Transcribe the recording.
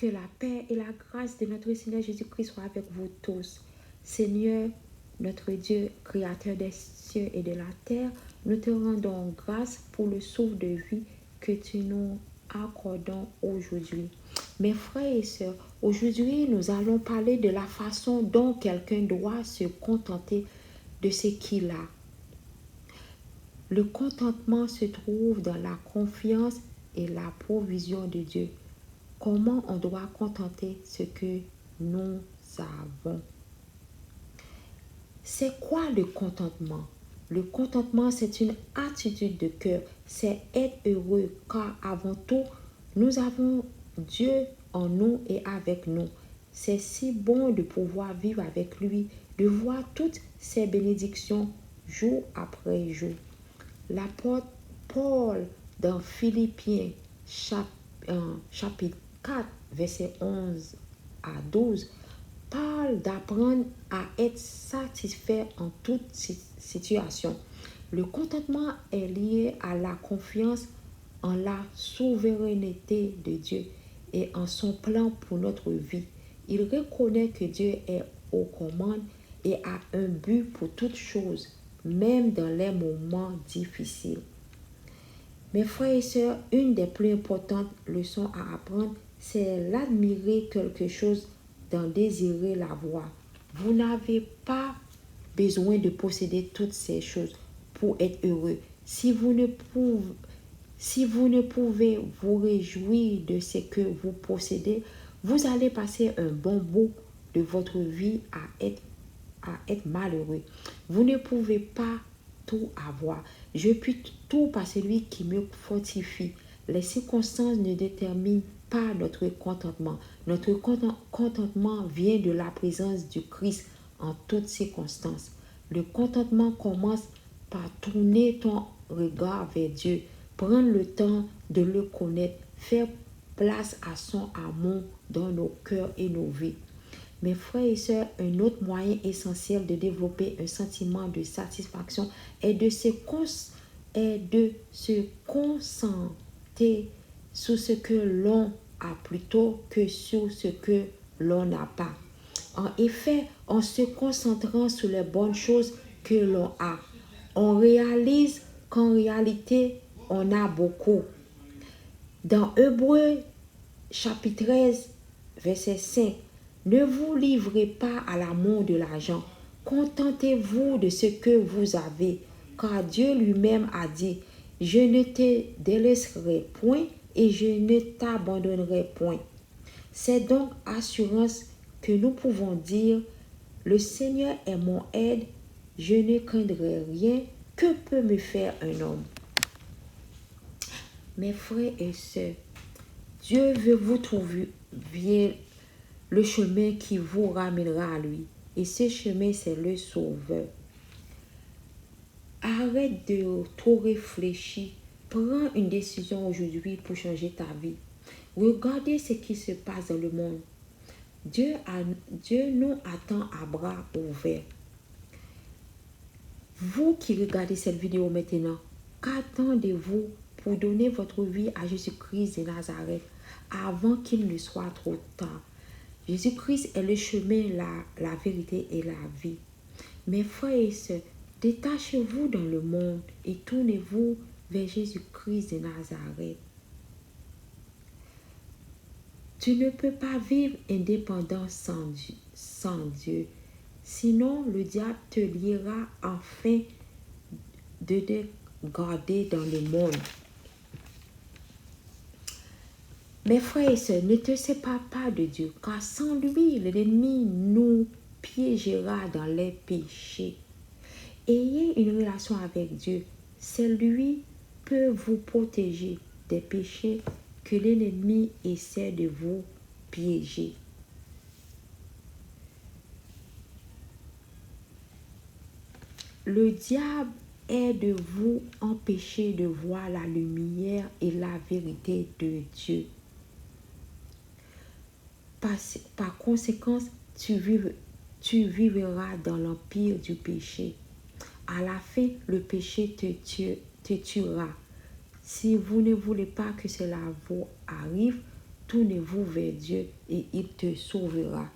Que la paix et la grâce de notre Seigneur Jésus-Christ soient avec vous tous. Seigneur, notre Dieu, Créateur des cieux et de la terre, nous te rendons grâce pour le souffle de vie que tu nous accordes aujourd'hui. Mes frères et sœurs, aujourd'hui, nous allons parler de la façon dont quelqu'un doit se contenter de ce qu'il a. Le contentement se trouve dans la confiance et la provision de Dieu. Comment on doit contenter ce que nous avons? C'est quoi le contentement? Le contentement, c'est une attitude de cœur. C'est être heureux car avant tout, nous avons Dieu en nous et avec nous. C'est si bon de pouvoir vivre avec lui, de voir toutes ses bénédictions jour après jour. L'apôtre Paul dans Philippiens chapitre 4, versets 11 à 12, parle d'apprendre à être satisfait en toute situation. Le contentement est lié à la confiance en la souveraineté de Dieu et en son plan pour notre vie. Il reconnaît que Dieu est aux commandes et a un but pour toutes choses, même dans les moments difficiles. Mes frères et sœurs, une des plus importantes leçons à apprendre, c'est l'admirer quelque chose, d'en désirer la voir. Vous n'avez pas besoin de posséder toutes ces choses pour être heureux. Si vous ne pouvez vous réjouir de ce que vous possédez, vous allez passer un bon bout de votre vie à être malheureux. Vous ne pouvez pas tout avoir. Je puis tout par celui qui me fortifie. Les circonstances ne déterminent pas notre contentement. Notre contentement vient de la présence du Christ en toutes circonstances. Le contentement commence par tourner ton regard vers Dieu, prendre le temps de le connaître, faire place à son amour dans nos cœurs et nos vies. Mes frères et sœurs, un autre moyen essentiel de développer un sentiment de satisfaction est de se concentrer sur ce que l'on a plutôt que sur ce que l'on n'a pas. En effet, en se concentrant sur les bonnes choses que l'on a, on réalise qu'en réalité, on a beaucoup. Dans Hébreux chapitre 13, verset 5, ne vous livrez pas à l'amour de l'argent. Contentez-vous de ce que vous avez, car Dieu lui-même a dit, je ne te délaisserai point et je ne t'abandonnerai point. C'est donc assurance que nous pouvons dire, le Seigneur est mon aide, je ne craindrai rien, que peut me faire un homme? Mes frères et sœurs, Dieu veut vous trouver le chemin qui vous ramènera à lui. Et ce chemin, c'est le Sauveur. Arrête de trop réfléchir. Prends une décision aujourd'hui pour changer ta vie. Regardez ce qui se passe dans le monde. Dieu nous attend à bras ouverts. Vous qui regardez cette vidéo maintenant, qu'attendez-vous pour donner votre vie à Jésus-Christ de Nazareth avant qu'il ne soit trop tard? Jésus-Christ est le chemin, la vérité et la vie. Mes frères et sœurs, détachez-vous dans le monde et tournez-vous vers Jésus-Christ de Nazareth. Tu ne peux pas vivre indépendant sans Dieu. Sinon, le diable te liera afin de te garder dans le monde. Mes frères et sœurs, ne te sépare pas de Dieu, car sans lui, l'ennemi nous piégera dans les péchés. Ayez une relation avec Dieu. C'est lui qui peut vous protéger des péchés que l'ennemi essaie de vous piéger. Le diable est de vous empêcher de voir la lumière et la vérité de Dieu. Par conséquent, tu vivras dans l'empire du péché. À la fin, le péché te tuera. Si vous ne voulez pas que cela vous arrive, tournez-vous vers Dieu et il te sauvera.